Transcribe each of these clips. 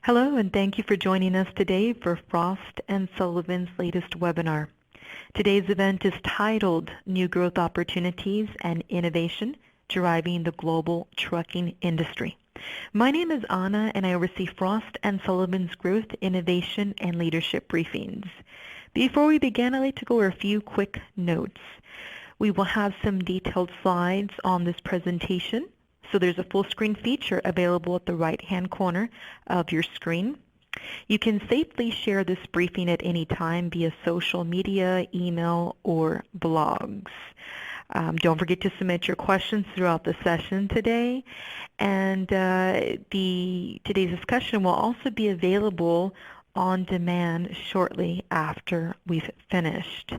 Hello, and thank you for joining us today for Frost & Sullivan's latest webinar. Today's event is titled New Growth Opportunities and Innovation Driving the Global Trucking Industry. My name is Anna, and I oversee Frost & Sullivan's Growth, Innovation, and Leadership briefings. Before we begin, I'd like to go over a few quick notes. We will have some detailed slides on this presentation. So there's a full screen feature available at the right-hand corner of your screen. You can safely share this briefing at any time via social media, email, or blogs. Don't forget to submit your questions throughout the session today. And today's discussion will also be available on demand shortly after we've finished.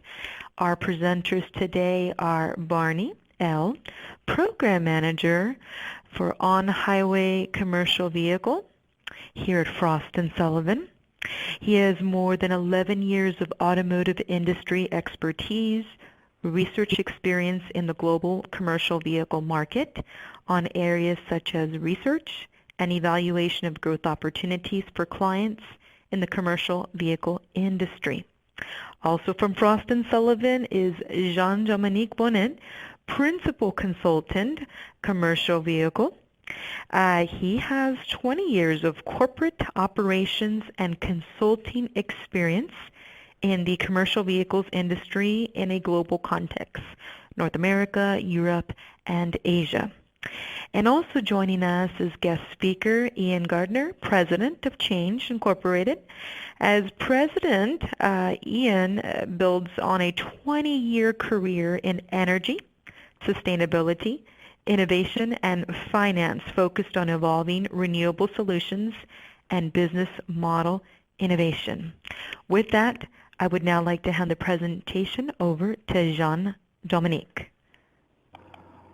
Our presenters today are Barney L., Program Manager for On-Highway Commercial Vehicle here at Frost & Sullivan. He has more than 11 years of automotive industry expertise, research experience in the global commercial vehicle market on areas such as research and evaluation of growth opportunities for clients in the commercial vehicle industry. Also from Frost & Sullivan is Jean-Dominique Bonnet, Principal Consultant, Commercial Vehicle. He has 20 years of corporate operations and consulting experience in the commercial vehicles industry in a global context, North America, Europe, and Asia. And also joining us is guest speaker Ian Gardner, President of Change Incorporated. As president, Ian builds on a 20-year career in energy, sustainability, innovation, and finance focused on evolving renewable solutions and business model innovation. With that, I would now like to hand the presentation over to Jean-Dominique.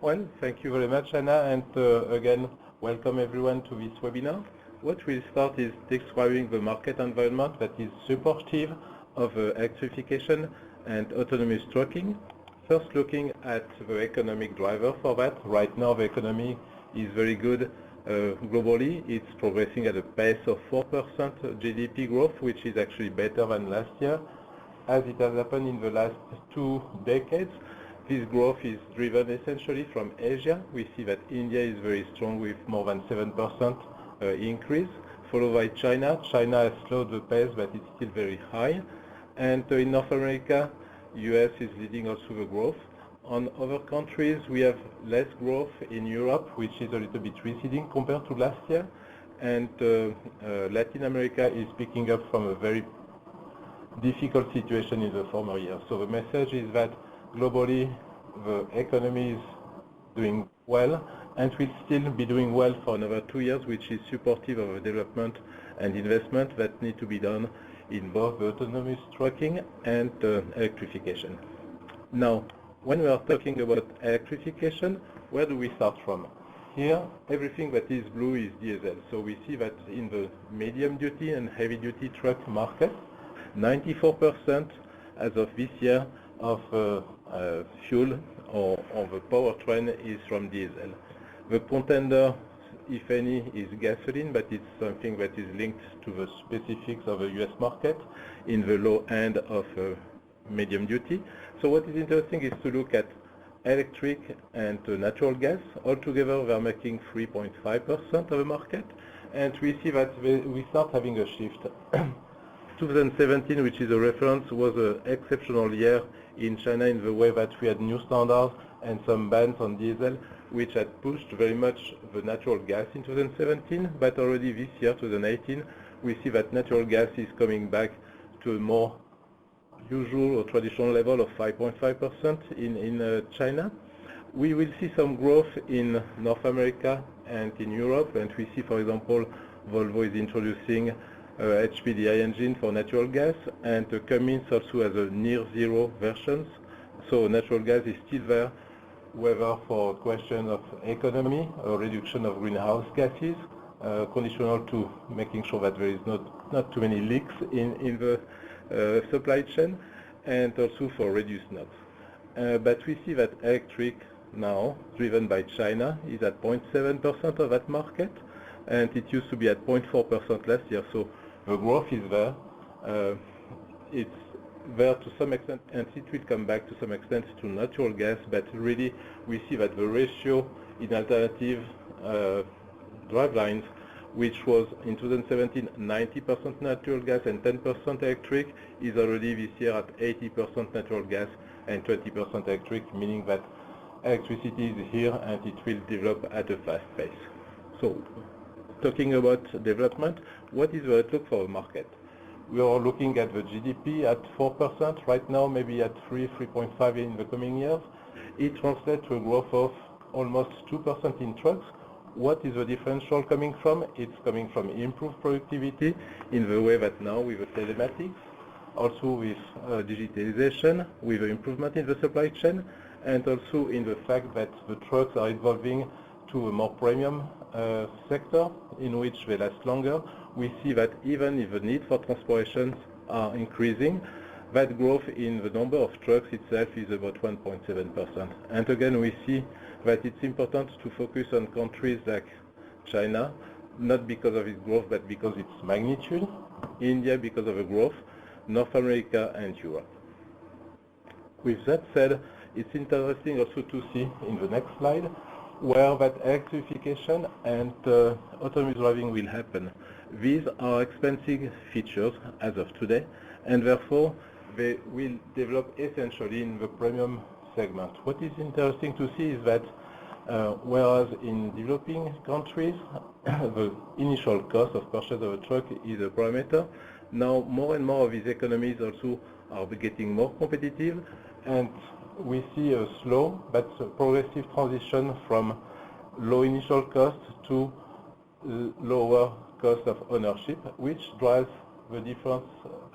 Well, thank you very much, Anna, and again, welcome everyone to this webinar. What we'll start is describing the market environment that is supportive of electrification and autonomous trucking. First, looking at the economic driver for that. Right now, the economy is very good globally. It's progressing at a pace of 4% GDP growth, which is actually better than last year. As it has happened in the last 2 decades, this growth is driven essentially from Asia. We see that India is very strong with more than 7% increase, followed by China. China has slowed the pace, but it's still very high. And in North America, US is leading also the growth. On other countries, we have less growth in Europe, which is a little bit receding compared to last year. And Latin America is picking up from a very difficult situation in the former years. So the message is that globally, the economy is doing well and will still be doing well for another 2 years, which is supportive of the development and investment that need to be done in both the autonomous trucking and electrification. Now, when we are talking about electrification, where do we start from? Here, everything that is blue is diesel. So we see that in the medium duty and heavy duty truck market, 94% as of this year of fuel or the powertrain is from diesel. The contender, if any, is gasoline, but it's something that is linked to the specifics of the US market in the low end of medium duty. So what is interesting is to look at electric and natural gas. Altogether, they're making 3.5% of the market, and we see that we start having a shift. 2017, which is a reference, was an exceptional year in China in the way that we had new standards and some bans on diesel, which had pushed very much the natural gas in 2017, but already this year, 2018, we see that natural gas is coming back to a more usual or traditional level of 5.5% in China. We will see some growth in North America and in Europe, and we see, for example, Volvo is introducing HPDI engine for natural gas, and Cummins also has a near zero versions. So natural gas is still there, whether for a question of economy or reduction of greenhouse gases, conditional to making sure that there is not too many leaks in the supply chain, and also for reduced NOx. But we see that electric now, driven by China, is at 0.7% of that market. and it used to be at 0.4% last year. So the growth is there. It's there to some extent, and it will come back to some extent to natural gas, but really we see that the ratio in alternative drivelines, which was in 2017 90% natural gas and 10% electric, is already this year at 80% natural gas and 20% electric, meaning that electricity is here and it will develop at a fast pace. So, talking about development, what is the outlook for the market? We are looking at the GDP at 4% right now, maybe at 3.5 in the coming years. It translates to a growth of almost 2% in trucks. What is the differential coming from? It's coming from improved productivity in the way that now with the telematics, also with digitalization, with the improvement in the supply chain, and also in the fact that the trucks are evolving to a more premium sector in which they last longer. We see that even if the need for transportation are increasing, that growth in the number of trucks itself is about 1.7%. And again, we see that it's important to focus on countries like China, not because of its growth, but because of its magnitude. India because of the growth, North America and Europe. With that said, it's interesting also to see in the next slide where that electrification and autonomous driving will happen. These are expensive features as of today, and therefore they will develop essentially in the premium segment. What is interesting to see is that whereas in developing countries the initial cost of purchase of a truck is a parameter, now more and more of these economies also are getting more competitive, and we see a slow but progressive transition from low initial cost to lower cost of ownership, which drives the difference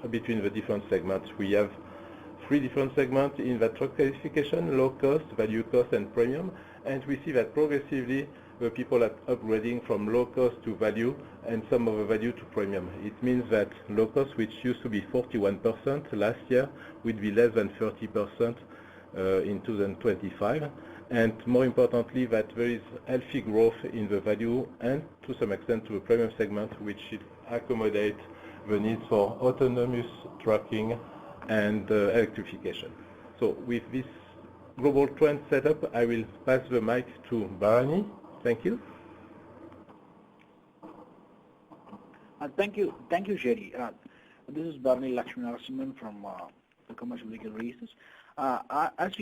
between the different segments. We have three different segments in the truck classification: low cost, value cost, and premium. And we see that progressively the people are upgrading from low cost to value and some of the value to premium. It means that low cost, which used to be 41% last year, will be less than 30% in 2025. And more importantly, that there is healthy growth in the value and to some extent to the premium segment, which should accommodate the needs for autonomous trucking and electrification. So with this global trend setup, I will pass the mic to Bharani. Thank you. Thank you, Jerry. This is Bharani Lakshminarasimhan from the Commercial Legal Research. As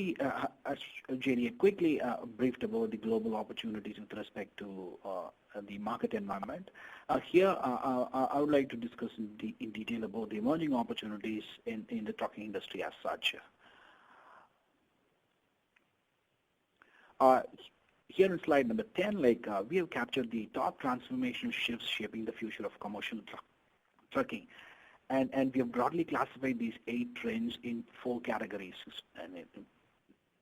Jerry quickly briefed about the global opportunities with respect to the market environment, here I would like to discuss in detail about the emerging opportunities in the trucking industry as such. Here in slide number 10, we have captured the top transformational shifts shaping the future of commercial trucking. And we have broadly classified these 8 trends in 4 categories,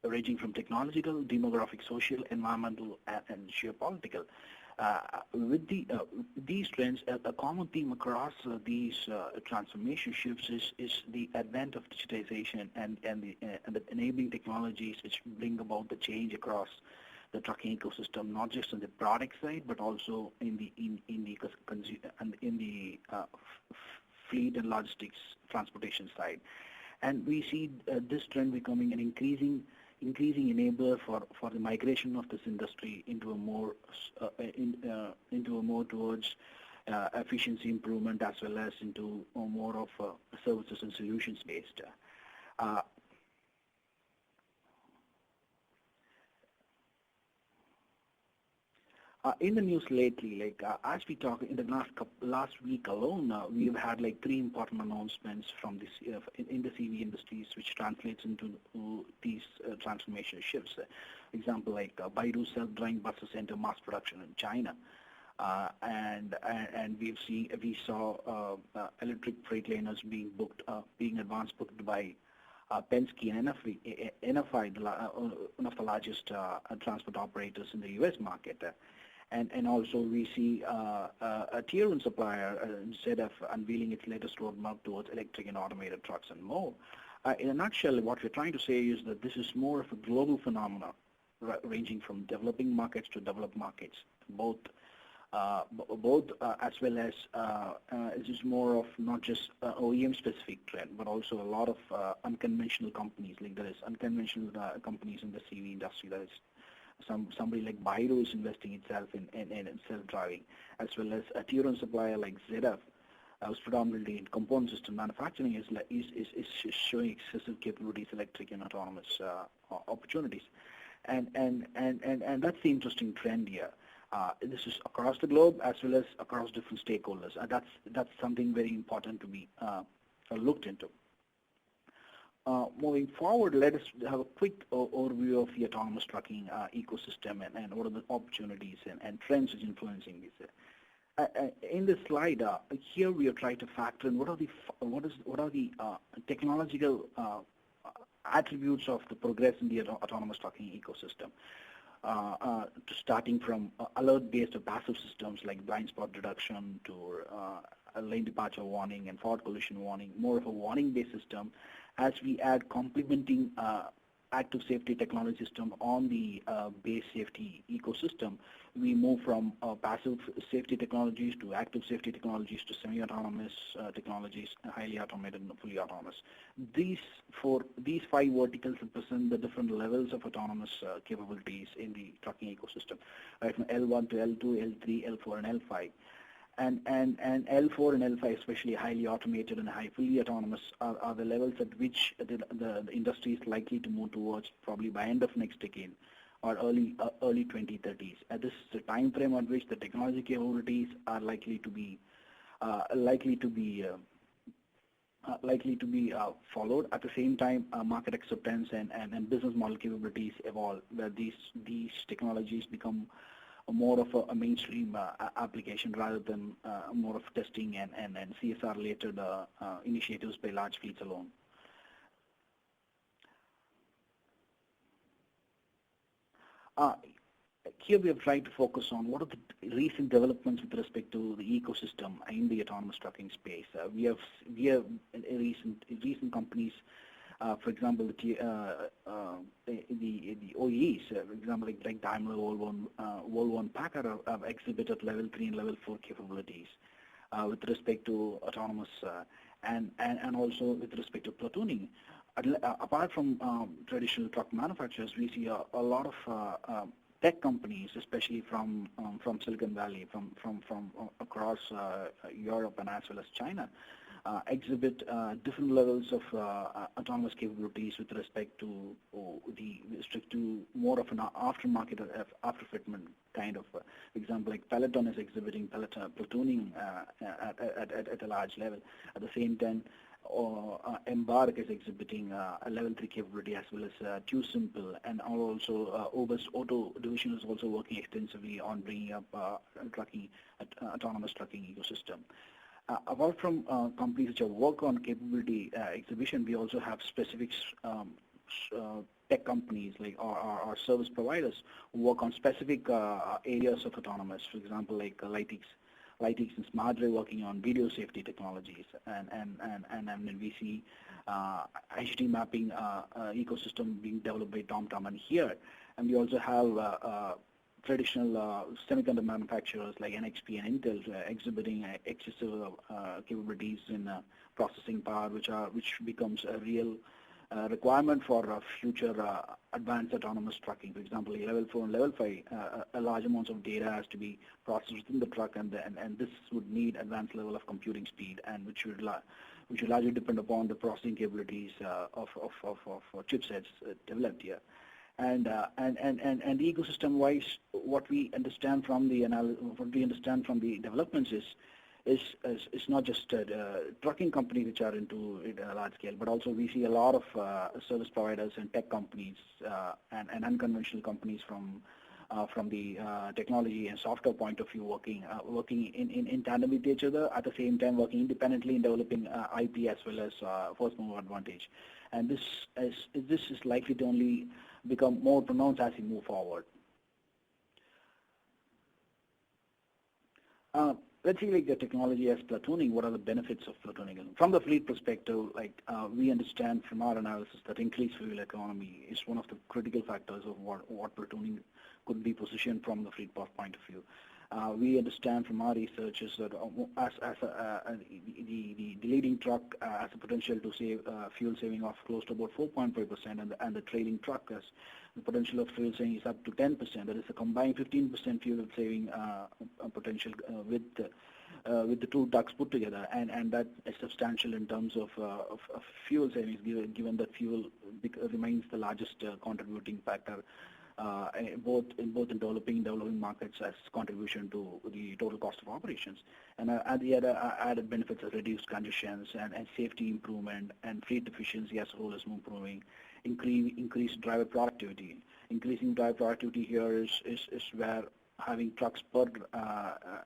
ranging from technological, demographic, social, environmental, and geopolitical. With these trends, a common theme across these transformation shifts is the advent of digitization and the enabling technologies which bring about the change across the trucking ecosystem, not just on the product side, but also in the fleet and logistics transportation side. And we see this trend becoming an increasing enabler for the migration of this industry into a more towards efficiency improvement, as well as into more of services and solutions based. In the news lately, as we talk in the last week alone, we've had 3 important announcements from this in the CV industries, which translates into these transformation shifts. Example, Baidu self-driving buses enter mass production in China, and we saw electric Freightliners being advanced booked by Penske and NFI, one of the largest transport operators in the U.S. market. And also we see a tier 1 supplier instead of unveiling its latest roadmap towards electric and automated trucks and more. In a nutshell, what we're trying to say is that this is more of a global phenomenon, ranging from developing markets to developed markets. Both both as well as this is more of not just OEM specific trend, but also a lot of unconventional companies. Like there is unconventional companies in the CV industry. There is somebody like Baidu is investing itself in self-driving, as well as a tier one supplier like ZF, who's predominantly in component system manufacturing, is showing excessive capabilities, electric and autonomous opportunities, and that's the interesting trend here. This is across the globe as well as across different stakeholders. That's something very important to be looked into. Moving forward, let us have a quick overview of the autonomous trucking ecosystem and what are the opportunities and trends which influencing this. In this slide, here we are trying to factor in what are the technological attributes of the progress in the autonomous trucking ecosystem. Starting from alert-based or passive systems like blind spot detection to a lane departure warning and forward collision warning, more of a warning-based system. As we add complementing active safety technology system on the base safety ecosystem, we move from passive safety technologies to active safety technologies to semi-autonomous technologies, highly automated and fully autonomous. These five verticals represent the different levels of autonomous capabilities in the trucking ecosystem, right from L1 to L2, L3, L4, and L5. And L4 and L5, especially highly automated and fully autonomous, are the levels at which the industry is likely to move towards probably by end of next decade or early 2030s. This is the time frame at which the technology capabilities are likely to be followed. At the same time, market acceptance and business model capabilities evolve, where these technologies become more of a mainstream application rather than more of testing and CSR-related initiatives by large fleets alone. Here we have tried to focus on what are the recent developments with respect to the ecosystem in the autonomous trucking space. We have recent companies. For example, the OEMs, for example, like Daimler, Volvo, and Packard have exhibited level 3 and level 4 capabilities with respect to autonomous and also with respect to platooning. Apart from traditional truck manufacturers, we see a lot of tech companies, especially from Silicon Valley, from across Europe and as well as China, exhibit different levels of autonomous capabilities with respect to more of an aftermarket or afterfitment kind of example. Like Peloton is exhibiting platooning at a large level. At the same time, Embark is exhibiting a level 3 capability as well as TuSimple, and also Uber's Auto division is also working extensively on bringing up autonomous trucking ecosystem. Apart from companies which work on capability exhibition, we also have specific tech companies like our service providers who work on specific areas of autonomous. For example, like Lytx and SmartDrive working on video safety technologies, and then we see IGT mapping ecosystem being developed by TomTom and here, and we also have traditional semiconductor manufacturers like NXP and Intel exhibiting excessive capabilities in processing power, which becomes a real requirement for future advanced autonomous trucking. For example, level 4 and level 5, a large amounts of data has to be processed within the truck, and this would need advanced level of computing speed, and which would largely depend upon the processing capabilities of chipsets developed here. And ecosystem-wise, what we understand from the developments is not just trucking companies which are into it large scale, but also we see a lot of service providers and tech companies and unconventional companies from the technology and software point of view working in tandem with each other, at the same time working independently in developing IP as well as first mover advantage. And this is likely to only become more pronounced as we move forward. Let's see, like the technology as platooning. What are the benefits of platooning? From the fleet perspective, we understand from our analysis that increased fuel economy is one of the critical factors of what platooning could be positioned from the fleet point of view. We understand from our research that the leading truck has the potential to save fuel saving of close to about 4.5%, and the trailing truck has the potential of fuel saving is up to 10%. That is a combined 15% fuel saving potential with the two trucks put together, and that is substantial in terms of fuel savings, given that fuel remains the largest contributing factor both in developing and developing markets as contribution to the total cost of operations. And the other added benefits are reduced congestions and safety improvement and fleet efficiency as a whole is improving, increased driver productivity. Increasing driver productivity here is where having trucks per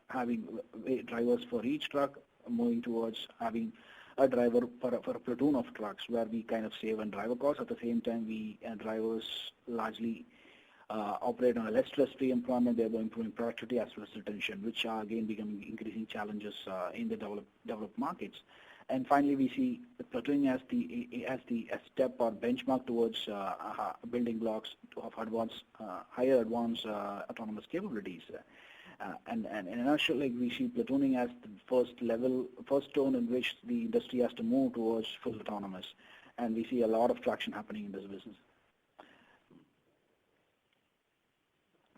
having drivers for each truck, moving towards having a driver for a platoon of trucks, where we kind of save on driver costs. At the same time, we drivers largely operate on a less stress-free employment, thereby improving productivity as well as retention, which are again becoming increasing challenges in the developed markets. And finally, we see the platooning as a step or benchmark towards building blocks of higher advanced autonomous capabilities. And in a nutshell, like, we see platooning as the first stone in which the industry has to move towards full autonomous, and we see a lot of traction happening in this business.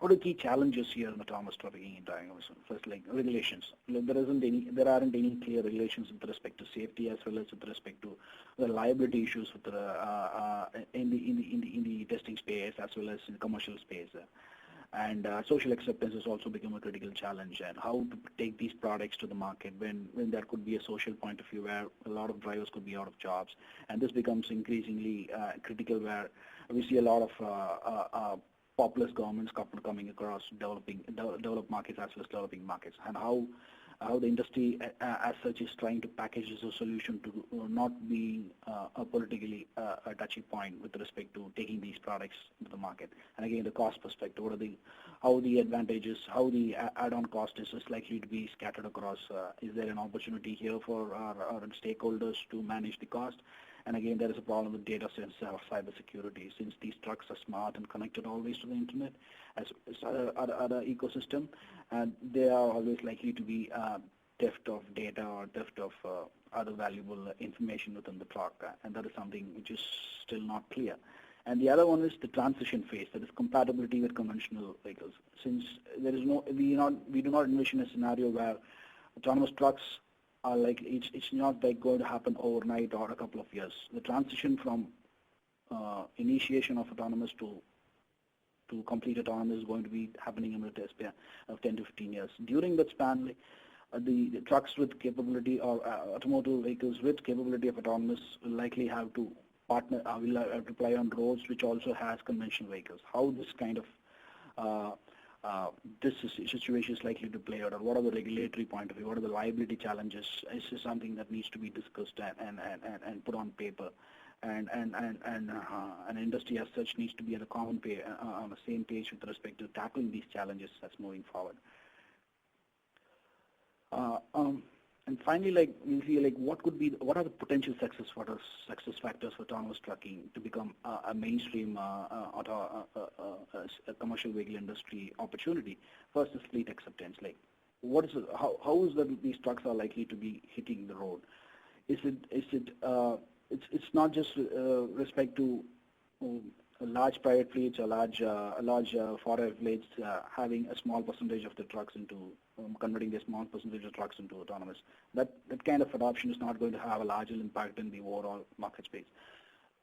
What are the key challenges here in autonomous trafficking and driving? First, like regulations. There aren't any clear regulations with respect to safety as well as with respect to the liability issues with in the testing space as well as in the commercial space. And social acceptance has also become a critical challenge, and how to take these products to the market when there could be a social point of view where a lot of drivers could be out of jobs, and this becomes increasingly critical, where we see a lot of populous governments coming across developed markets as well as developing markets, and how the industry as such is trying to package as a solution to not being a politically a touchy point with respect to taking these products to the market. And again, the cost perspective, how the advantages, how the add-on cost is likely to be scattered across. Is there an opportunity here for our stakeholders to manage the cost? And again, there is a problem with data sets or cybersecurity, since these trucks are smart and connected always to the internet as other ecosystem, and they are always likely to be theft of data or theft of other valuable information within the truck, and that is something which is still not clear. And the other one is the transition phase, that is compatibility with conventional vehicles. Since there is we do not envision a scenario where autonomous trucks are like, it's not like going to happen overnight or a couple of years. The transition from initiation of autonomous to complete autonomous is going to be happening in a test span of 10 to 15 years. During that span, the trucks with capability or automotive vehicles with capability of autonomous will likely have to partner, will have to play on roads which also has conventional vehicles. How this kind of this situation is likely to play out, or what are the regulatory point of view, what are the liability challenges, is something that needs to be discussed and put on paper. And an industry as such needs to be on the same page with respect to tackling these challenges as moving forward. And finally, like, we see like what are the potential success factors for autonomous trucking to become a mainstream commercial vehicle industry opportunity. First is fleet acceptance. Like, what is it, how is that these trucks are likely to be hitting the road? It's not just respect to large private fleets or large foreign fleets having a small percentage of the trucks into converting a small percentage of trucks into autonomous. That kind of adoption is not going to have a larger impact in the overall market space.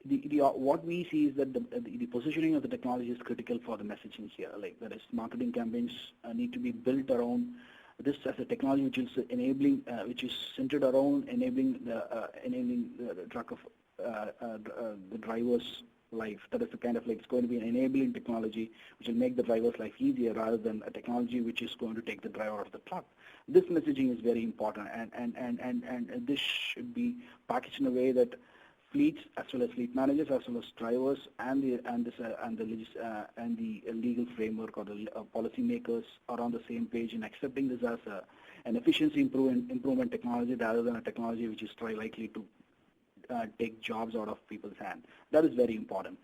What we see is that the positioning of the technology is critical for the messaging here. Like, that is, marketing campaigns need to be built around this as a technology which is enabling, which is centered around enabling the truck of the driver's life. That is the kind of, like, it's going to be an enabling technology which will make the driver's life easier, rather than a technology which is going to take the driver out of the truck. This messaging is very important, and this should be packaged in a way that fleets, as well as fleet managers, as well as drivers, and the legal framework or the policymakers are on the same page in accepting this as an efficiency improvement technology, rather than a technology which is likely to take jobs out of people's hands. That is very important.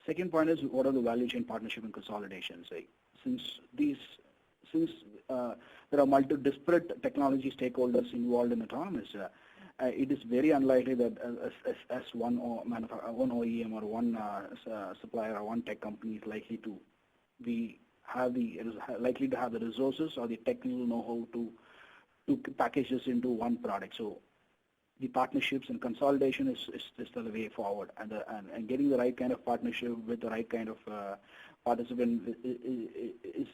Second point is, what are the value chain partnership and consolidations? Like, since these since there are multiple disparate technology stakeholders involved in autonomous, it is very unlikely that as one OEM or one supplier or one tech company is likely to have the resources or the technical know-how to package this into one product. So the partnerships and consolidation is the way forward, and getting the right kind of partnership with the right kind of participant is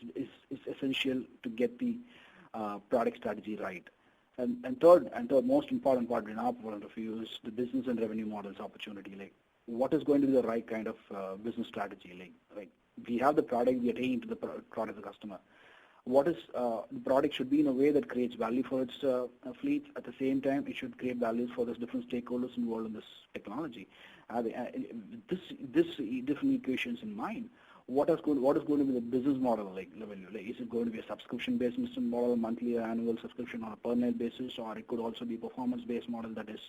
essential to get the product strategy right. And third most important part in our point of view is the business and revenue models opportunity. Like, what is going to be the right kind of business strategy? Like we have the product, we are taking to the product of the customer. What is the product should be in a way that creates value for its fleet. At the same time, it should create values for the different stakeholders involved in this technology. This different equations in mind. What is going to be the business model like? Is it going to be a subscription-based business model, monthly or annual subscription on a per net basis, or it could also be a performance-based model that is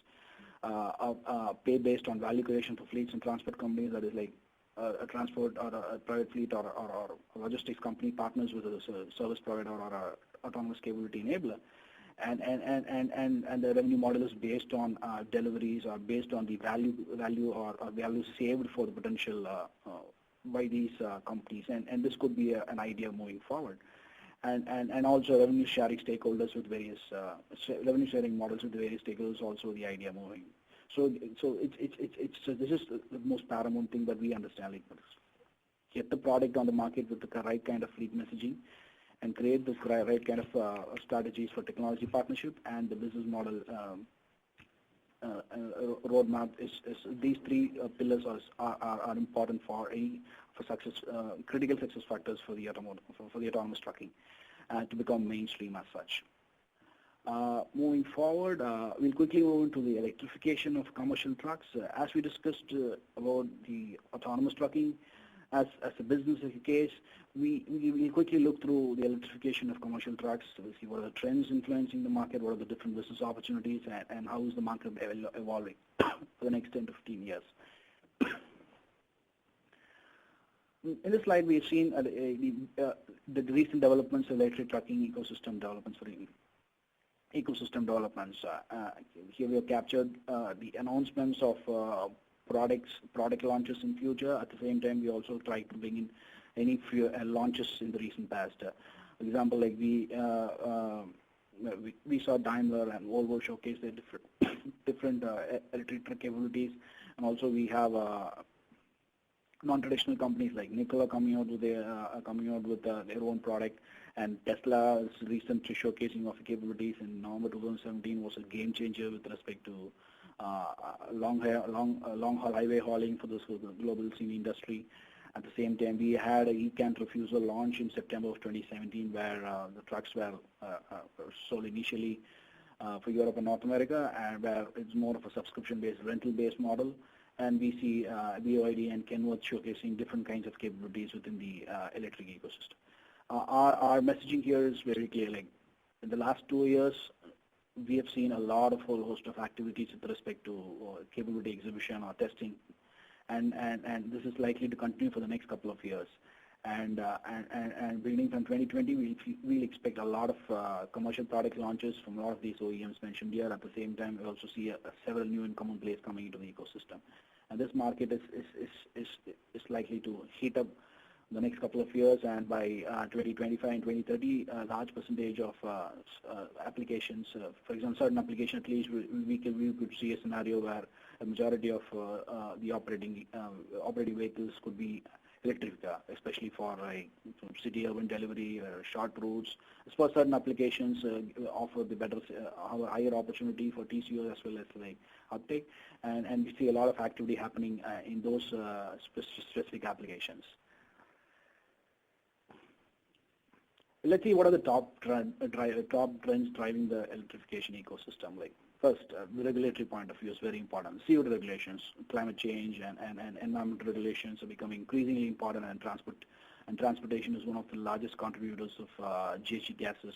pay based on value creation for fleets and transport companies, that is like a transport or a private fleet or a logistics company partners with a service provider or a autonomous capability enabler, and the revenue model is based on deliveries or based on the value or value saved for the potential by these companies, and this could be an idea moving forward, and also revenue sharing stakeholders with various revenue sharing models with various stakeholders, also the idea moving. So this is the most paramount thing that we understand. Like, get the product on the market with the right kind of fleet messaging, and create the right kind of strategies for technology partnership, and the business model roadmap is these three pillars are important for success, critical success factors for the autonomous trucking to become mainstream as such. Moving forward, we'll quickly move into the electrification of commercial trucks. As we discussed about the autonomous trucking as a business case, we quickly look through the electrification of commercial trucks. We'll see what are the trends influencing the market, what are the different business opportunities, and how is the market evolving for the next 10 to 15 years. In this slide, we've seen the recent developments of electric trucking ecosystem developments. Here we have captured the announcements of product launches in future. At the same time, we also try to bring in any few launches in the recent past. For example, like we saw Daimler and Volvo showcase their different electric truck capabilities, and also we have non-traditional companies like Nikola coming out with their own product, and Tesla's recent showcasing of capabilities in November 2017 was a game changer with respect to long haul highway hauling for the global CV industry. At the same time, we had a e-can refusal launch in September of 2017, where the trucks were sold initially for Europe and North America, and where it's more of a subscription-based, rental-based model. And we see BYD and Kenworth showcasing different kinds of capabilities within the electric ecosystem. Our messaging here is very clear. Like, in the last 2 years, we have seen a whole host of activities with respect to capability exhibition or testing, and this is likely to continue for the next couple of years. And beginning from 2020, we'll expect a lot of commercial product launches from a lot of these OEMs mentioned here. At the same time, we also see several new incumbent players coming into the ecosystem, and this market is likely to heat up the next couple of years, and by 2025 and 2030, a large percentage of applications, for example, certain applications at least, we could see a scenario where a majority of the operating vehicles could be electric, especially for city urban delivery, short routes. As for certain applications, offer the better, higher opportunity for TCO as well as like uptake, and we see a lot of activity happening in those specific applications. Let's see what are the top trends driving the electrification ecosystem. Like, first, the regulatory point of view is very important. CO2 regulations, climate change, and environmental regulations are becoming increasingly important, and transportation is one of the largest contributors of GHG gases,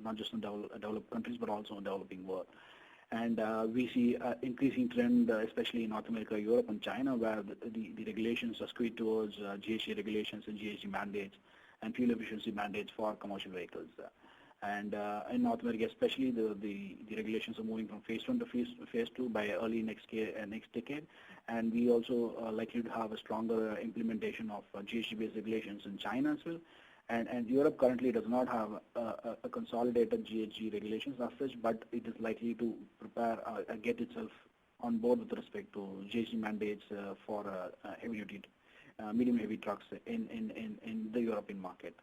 not just in developed countries but also in developing world. And we see increasing trend, especially in North America, Europe, and China, where the regulations are skewed towards GHG regulations and GHG mandates. and fuel efficiency mandates for commercial vehicles. And in North America, especially, the regulations are moving from phase 1 to phase 2 by early next decade. And we also likely to have a stronger implementation of GHG-based regulations in China as well. And Europe currently does not have a consolidated GHG regulations as such, but it is likely to prepare, get itself on board with respect to GHG mandates for heavy-duty, medium-heavy trucks in the European market.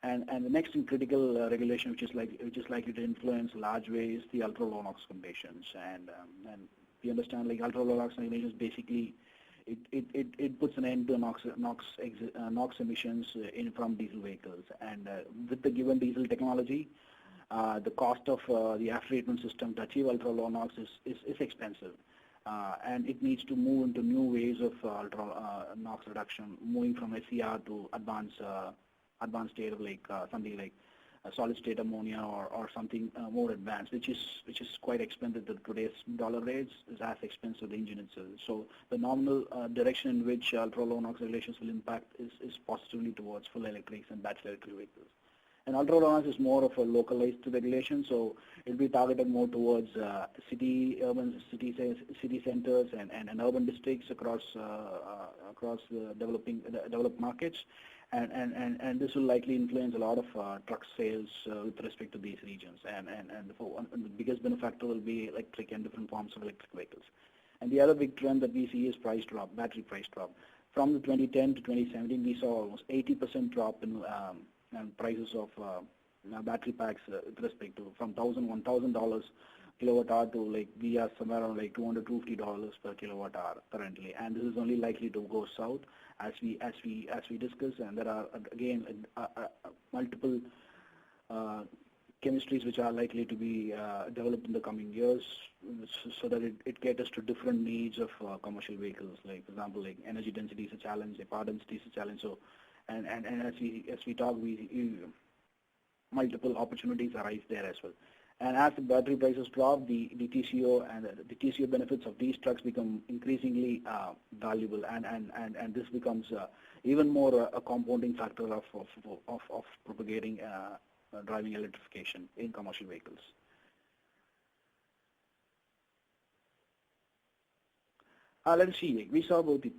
And the next critical regulation, which is likely to influence large ways, the ultra-low NOx conditions. And we understand, like, ultra-low NOx regulations basically it puts an end to NOx emissions from diesel vehicles. And with the given diesel technology, the cost of the after-treatment system to achieve ultra-low NOx is expensive. And it needs to move into new ways of NOx reduction, moving from SCR to advanced state of something like solid state ammonia or something more advanced, which is quite expensive. At today's dollar rates is as expensive as the engine itself. So the nominal direction in which ultra-low NOx regulations will impact is positively towards full electrics and battery electric vehicles. And ultra-low NOx is more of a localized regulation, so it'll be targeted more towards urban city centers and urban districts across the developed markets. And this will likely influence a lot of truck sales with respect to these regions. And the biggest benefactor will be electric and different forms of electric vehicles. And the other big trend that we see is price drop, battery price drop. From the 2010 to 2017, we saw almost 80% drop in prices of battery packs with respect to from $1,000 kilowatt hour to we are somewhere around $200 $250 per kilowatt hour currently, and this is only likely to go south as we discuss. And there are again multiple chemistries which are likely to be developed in the coming years, so that it caters to different needs of commercial vehicles. Like, for example, energy density is a challenge, power density is a challenge. So, and as we talk, multiple opportunities arise there as well. And as the battery prices drop, the TCO and the TCO benefits of these trucks become increasingly valuable, and this becomes even more a compounding factor of propagating driving electrification in commercial vehicles. Let's see. We saw about the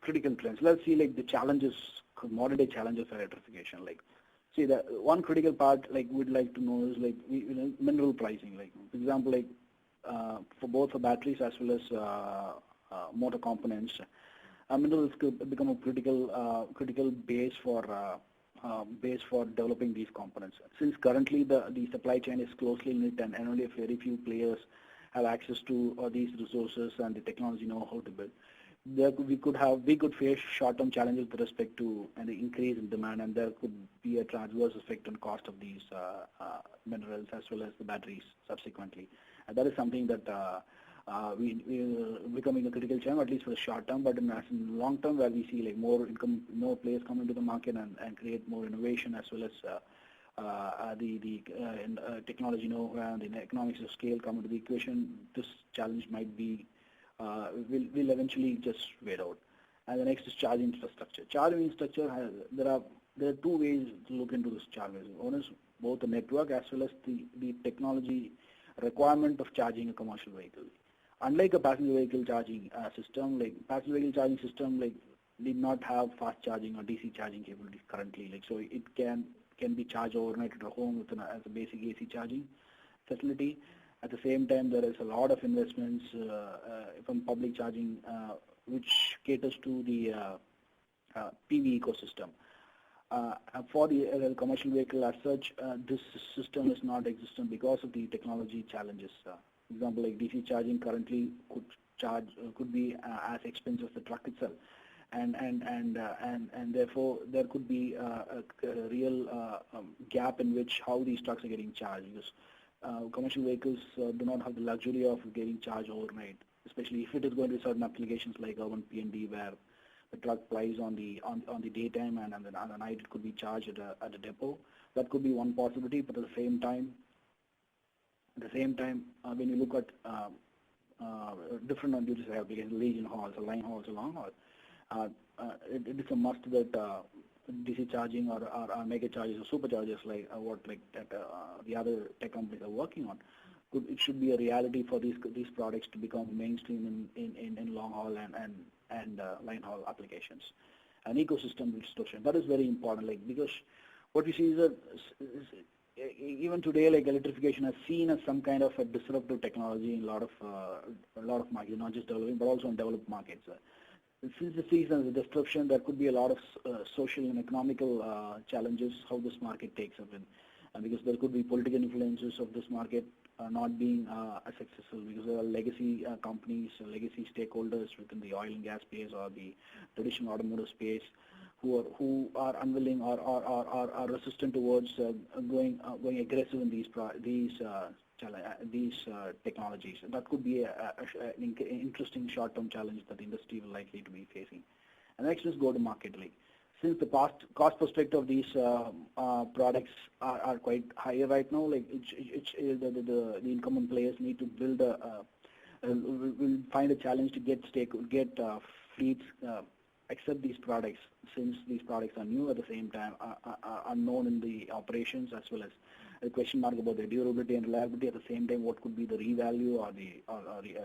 critical trends. Let's see the challenges, modern day challenges for electrification. See, the one critical part we'd like to know is mineral pricing. For example, for both for batteries as well as motor components, minerals could become a critical base for developing these components. Since currently the supply chain is closely knit and only a very few players have access to these resources and the technology know how to build, we could face short-term challenges with respect to the increase in demand, and there could be a transverse effect on cost of these minerals as well as the batteries subsequently. And that is something that we becoming a critical challenge, at least for the short term. But in the long term, where we see more players come into the market and create more innovation, as well as the technology know-how and the economics of scale come into the equation, this challenge might be will eventually just wait out. And the next is charging infrastructure. Charging infrastructure there are two ways to look into this charging. One is both the network as well as the technology requirement of charging a commercial vehicle. Unlike a passenger vehicle charging system, passenger vehicle charging system did not have fast charging or DC charging capabilities currently. So it can be charged overnight at a home as a basic AC charging facility. At the same time, there is a lot of investments from public charging, which caters to the PV ecosystem. For the commercial vehicle as such, this system is not existent because of the technology challenges. For example, DC charging currently could be as expensive as the truck itself, and therefore there could be a real gap in which how these trucks are getting charged. Because commercial vehicles do not have the luxury of getting charged overnight, especially if it is going to certain applications like urban P&D, where the truck flies on the daytime and on the night it could be charged at a depot. That could be one possibility. But at the same time, when you look at different applications, legion hauls, or line hauls, or long haul, it is a must that DC charging or mega chargers or superchargers like the other tech companies are working on. It should be a reality for these products to become mainstream in long haul and line haul applications. An ecosystem distortion, that is very important, like, because what we see is that even today, like, electrification is seen as some kind of a disruptive technology in a lot of markets, not just developing but also in developed markets. Since it sees as a disruption, there could be a lot of social and economical challenges how this market takes up, and because there could be political influences of this market not being as successful, because there are legacy companies, legacy stakeholders within the oil and gas space or the traditional automotive space who are unwilling or are resistant towards going aggressive in these technologies. And that could be an interesting short-term challenge that the industry will likely to be facing. And next is go-to-market. Like, since the cost perspective of these products are quite higher right now, like the incumbent players need to build will find a challenge to get fleets accept these products, since these products are new, at the same time are unknown in the operations, as well as a question mark about their durability and reliability. At the same time, what could be the revalue or the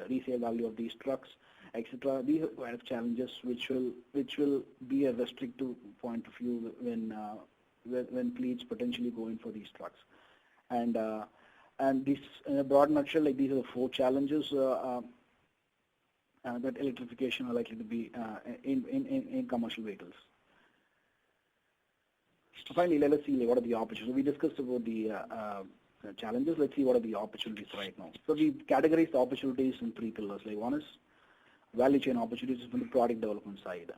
resale value of these trucks, etc. These are kind of challenges which will be a restrictive point of view when fleets potentially go in for these trucks. And this, in a broad nutshell, like, these are the 4 challenges that electrification are likely to be in commercial vehicles. So finally, let us see what are the opportunities. We discussed about the challenges. Let's see what are the opportunities right now. So we categorize the opportunities in 3 pillars. Like, one is value chain opportunities from the product development side.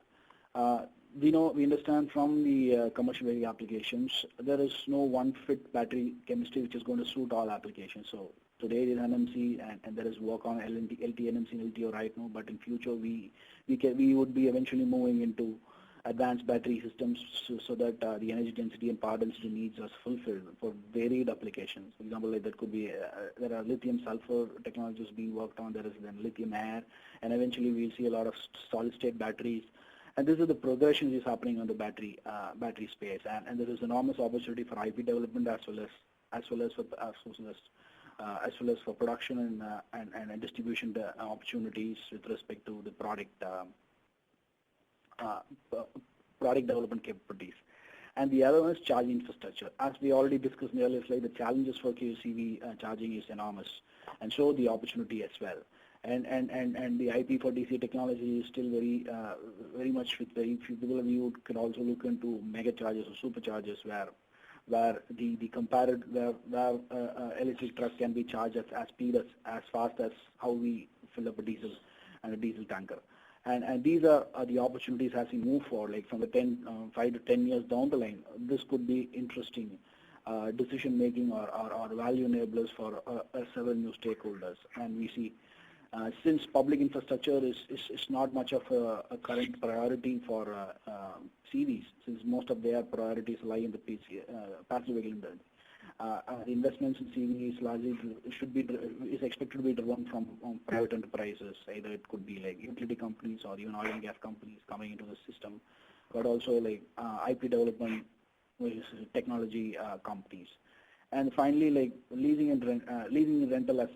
We understand from the commercial vehicle applications, there is no one-fit battery chemistry which is going to suit all applications. So today it is NMC, and there is work on LT, NMC, and LTO right now. But in future, we would be eventually moving into advanced battery systems so that the energy density and power density needs are fulfilled for varied applications. For example, like, that could be there are lithium sulfur technologies being worked on. There is then lithium air, and eventually we'll see a lot of solid state batteries. And this is the progression which is happening on the battery space, and there is enormous opportunity for IP development as well as for production and distribution opportunities with respect to the product development capabilities. And the other one is charging infrastructure. As we already discussed in the earlier slide, the challenges for QCV charging is enormous, and so the opportunity as well. And the IP for DC technology is still very much with very few people. We can also look into mega chargers or superchargers where electric truck can be charged as fast as how we fill up a diesel tanker. And these are the opportunities as we move forward, like from the 5 to 10 years down the line. This could be interesting decision making or value enablers for several new stakeholders. And we see since public infrastructure is not much of a current priority for CVs, since most of their priorities lie in the passenger vehicle industry. The investments in CV is expected to be driven from private enterprises. Either it could be like utility companies or even oil and gas companies coming into the system, but also like IP development with technology companies. And finally, like leasing and rental as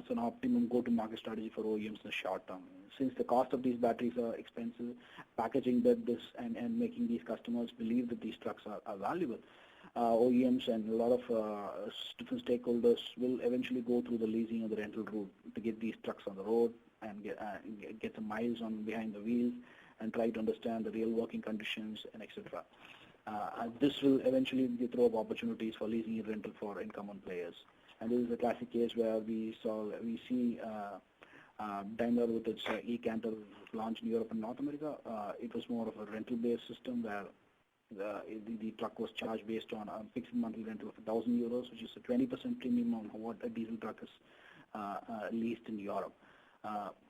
an optimum go-to-market strategy for OEMs in the short term. Since the cost of these batteries are expensive, packaging this and making these customers believe that these trucks are valuable, OEMs and a lot of different stakeholders will eventually go through the leasing or the rental route to get these trucks on the road and get some miles on behind the wheels and try to understand the real working conditions and etc. This will eventually throw up opportunities for leasing and rental for incumbent players. And this is a classic case where we see Daimler with its e-Canter launch in Europe and North America. It was more of a rental-based system where the truck was charged based on a fixed monthly rental of €1,000, which is a 20% premium on what a diesel truck is leased in Europe.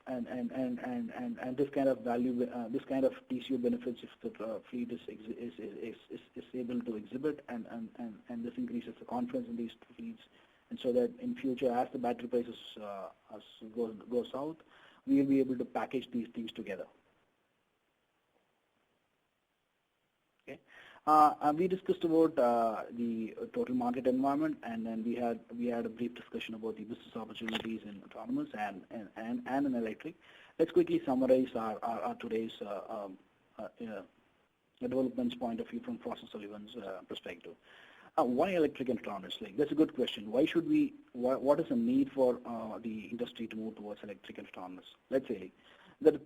And this kind of value, this kind of TCO benefits if the fleet is able to exhibit, and this increases the confidence in these fleets, and so that in future, as the battery prices go south, we will be able to package these things together. Okay. We discussed about the total market environment, and then we had a brief discussion about the business opportunities in autonomous and in electric. Let's quickly summarize our today's developments point of view from Frost & Sullivan's perspective. Why electric and autonomous? Like, that's a good question. Why should we? What is the need for the industry to move towards electric and autonomous? Let's say that.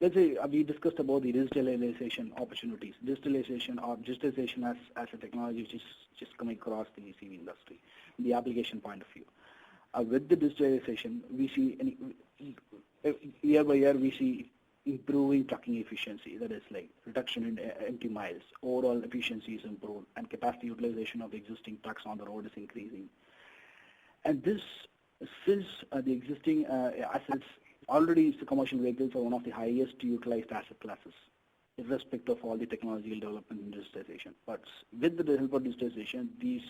Let's say we discussed about the digitalization opportunities. Digitalization as a technology which is just coming across the CV industry, the application point of view. With the digitalization, we see year by year we see improving trucking efficiency. That is like reduction in empty miles. Overall efficiency is improved, and capacity utilization of the existing trucks on the road is increasing. And this, since the existing assets. Already, commercial vehicles are one of the highest utilized asset classes, irrespective of all the technological development and digitization. But with the help of digitization, these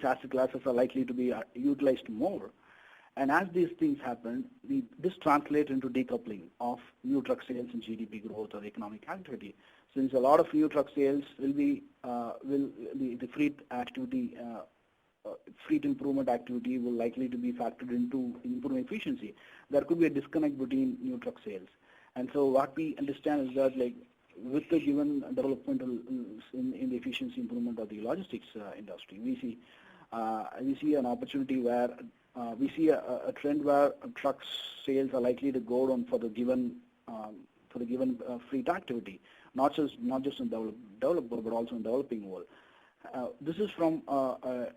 asset classes are likely to be utilized more. And as these things happen, this translates into decoupling of new truck sales and GDP growth or economic activity. Since a lot of new truck sales will be the fleet activity. Fleet improvement activity will likely to be factored into improving efficiency. There could be a disconnect between new truck sales. And so what we understand is that, like, with the given development in the efficiency improvement of the logistics industry, we see an opportunity where we see a trend where truck sales are likely to go down for the given fleet activity, not just in developed world, but also in developing world. This is from a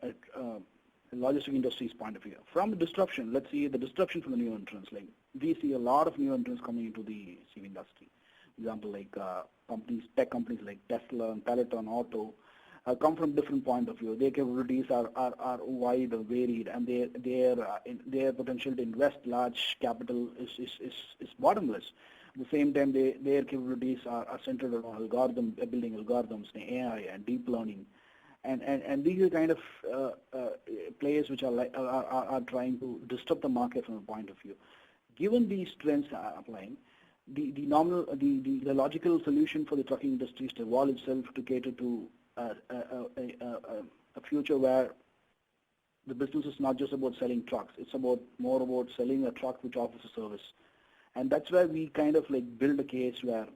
logistic industry's point of view. From the disruption, let's see the disruption from the new entrants. Like, we see a lot of new entrants coming into the CV industry. For example, like tech companies like Tesla and Peloton Auto come from different point of view. Their capabilities are wide and varied, and their potential to invest large capital is bottomless. At the same time, their capabilities are centered on building algorithms, AI, and deep learning. And these are kind of players which are trying to disrupt the market from a point of view. Given these trends are applying, the logical solution for the trucking industry is to evolve itself to cater to a future where the business is not just about selling trucks. It's more about selling a truck which offers a service. And that's where we kind of like build a case where,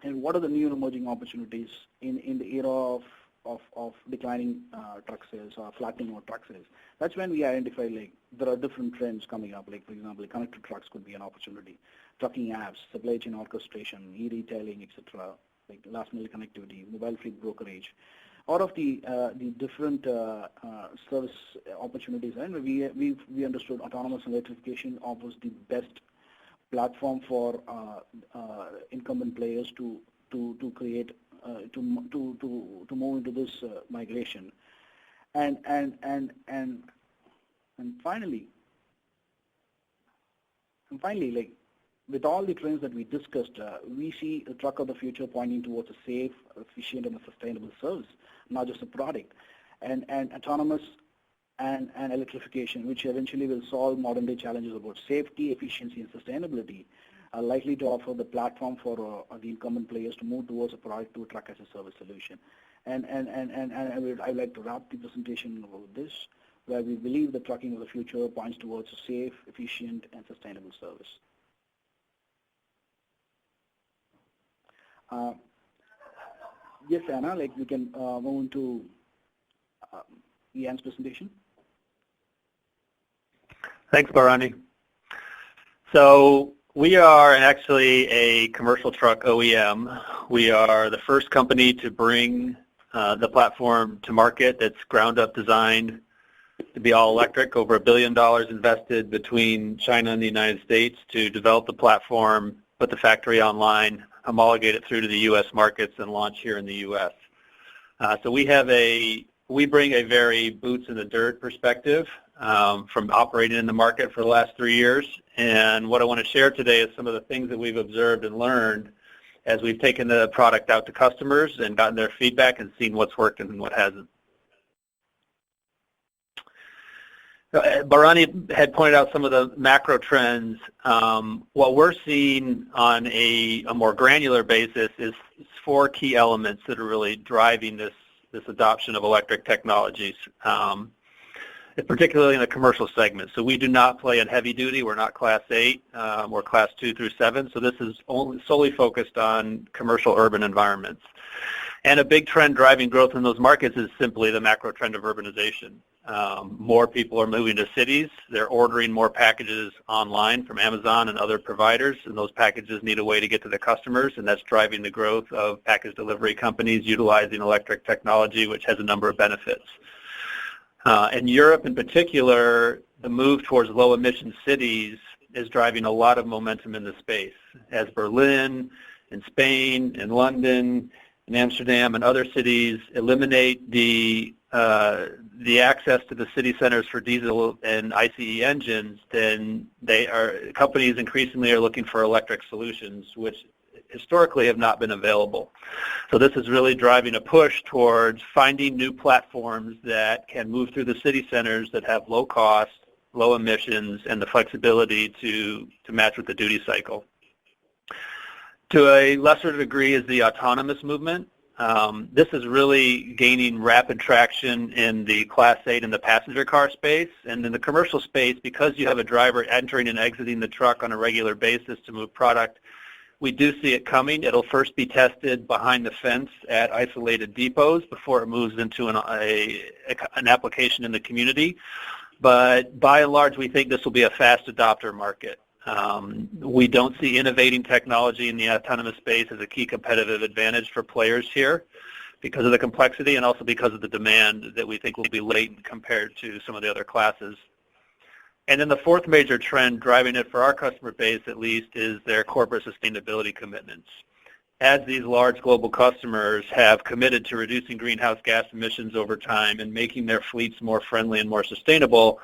and what are the new emerging opportunities in the era of declining truck sales or flattening of truck sales. That's when we identify, like, there are different trends coming up. Like, for example, connected trucks could be an opportunity. Trucking apps, supply chain orchestration, e-retailing, etc. Like last mile connectivity, mobile fleet brokerage. All of the different service opportunities, and we understood autonomous electrification offers the best platform for incumbent players to create. To move into this migration, and finally, like, with all the trends that we discussed, we see the truck of the future pointing towards a safe, efficient, and a sustainable service, not just a product, and autonomous and electrification, which eventually will solve modern day challenges about safety, efficiency, and sustainability. Are likely to offer the platform for the incumbent players to move towards a product to a truck as a service solution. And I'd like to wrap the presentation about this, where we believe the trucking of the future points towards a safe, efficient, and sustainable service. Yes, Anna, like, we can move into Ian's presentation. Thanks, Bharani. So we are actually a commercial truck OEM. We are the first company to bring the platform to market that's ground-up designed to be all electric. Over $1 billion invested between China and the United States to develop the platform, put the factory online, homologate it through to the U.S. markets, and launch here in the U.S. So we bring a very boots in the dirt perspective from operating in the market for the last 3 years. And what I want to share today is some of the things that we've observed and learned as we've taken the product out to customers and gotten their feedback and seen what's worked and what hasn't. Bharani had pointed out some of the macro trends. What we're seeing on a more granular basis is 4 key elements that are really driving this adoption of electric technologies, particularly in the commercial segment. So we do not play in heavy duty. We're not Class 8. We're Class 2 through 7. So this is solely focused on commercial urban environments. And a big trend driving growth in those markets is simply the macro trend of urbanization. More people are moving to cities. They're ordering more packages online from Amazon and other providers, and those packages need a way to get to the customers, and that's driving the growth of package delivery companies utilizing electric technology, which has a number of benefits. In Europe in particular, the move towards low-emission cities is driving a lot of momentum in the space, as Berlin and Spain and London and Amsterdam and other cities eliminate the access to the city centers for diesel and ICE engines, then companies increasingly are looking for electric solutions, which historically have not been available. So this is really driving a push towards finding new platforms that can move through the city centers that have low cost, low emissions, and the flexibility to match with the duty cycle. To a lesser degree is the autonomous movement. This is really gaining rapid traction in the Class 8 and the passenger car space. And in the commercial space, because you have a driver entering and exiting the truck on a regular basis to move product, we do see it coming. It'll first be tested behind the fence at isolated depots before it moves into an application in the community. But by and large, we think this will be a fast adopter market. We don't see innovating technology in the autonomous space as a key competitive advantage for players here because of the complexity and also because of the demand that we think will be latent compared to some of the other classes. And then the fourth major trend driving it for our customer base, at least, is their corporate sustainability commitments. As these large global customers have committed to reducing greenhouse gas emissions over time and making their fleets more friendly and more sustainable,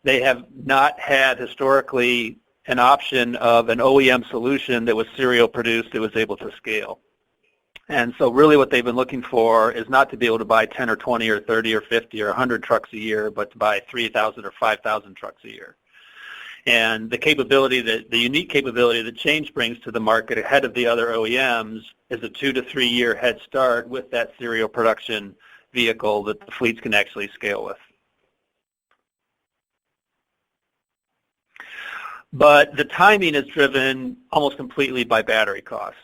they have not had historically an option of an OEM solution that was serial produced that was able to scale. And so really what they've been looking for is not to be able to buy 10 or 20 or 30 or 50 or 100 trucks a year, but to buy 3,000 or 5,000 trucks a year. And the unique capability that Change brings to the market ahead of the other OEMs is a 2 to 3 year head start with that serial production vehicle that the fleets can actually scale with. But the timing is driven almost completely by battery costs.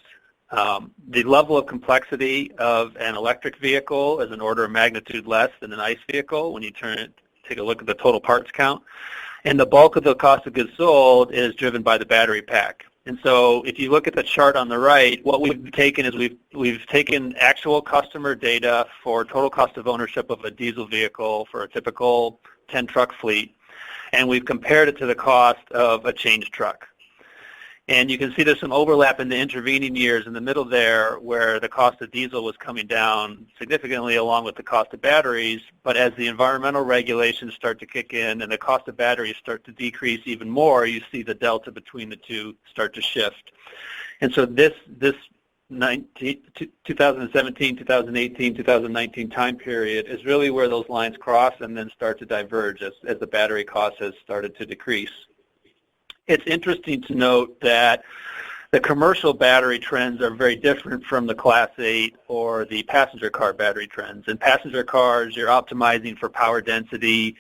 The level of complexity of an electric vehicle is an order of magnitude less than an ICE vehicle when you take a look at the total parts count. And the bulk of the cost of goods sold is driven by the battery pack. And so if you look at the chart on the right, what we've taken is we've taken actual customer data for total cost of ownership of a diesel vehicle for a typical 10-truck fleet, and we've compared it to the cost of a Change truck. And you can see there's some overlap in the intervening years in the middle there where the cost of diesel was coming down significantly along with the cost of batteries, but as the environmental regulations start to kick in and the cost of batteries start to decrease even more, you see the delta between the two start to shift. And so this 2017, 2018, 2019 time period is really where those lines cross and then start to diverge as the battery cost has started to decrease. It's interesting to note that the commercial battery trends are very different from the Class 8 or the passenger car battery trends. In passenger cars, you're optimizing for power density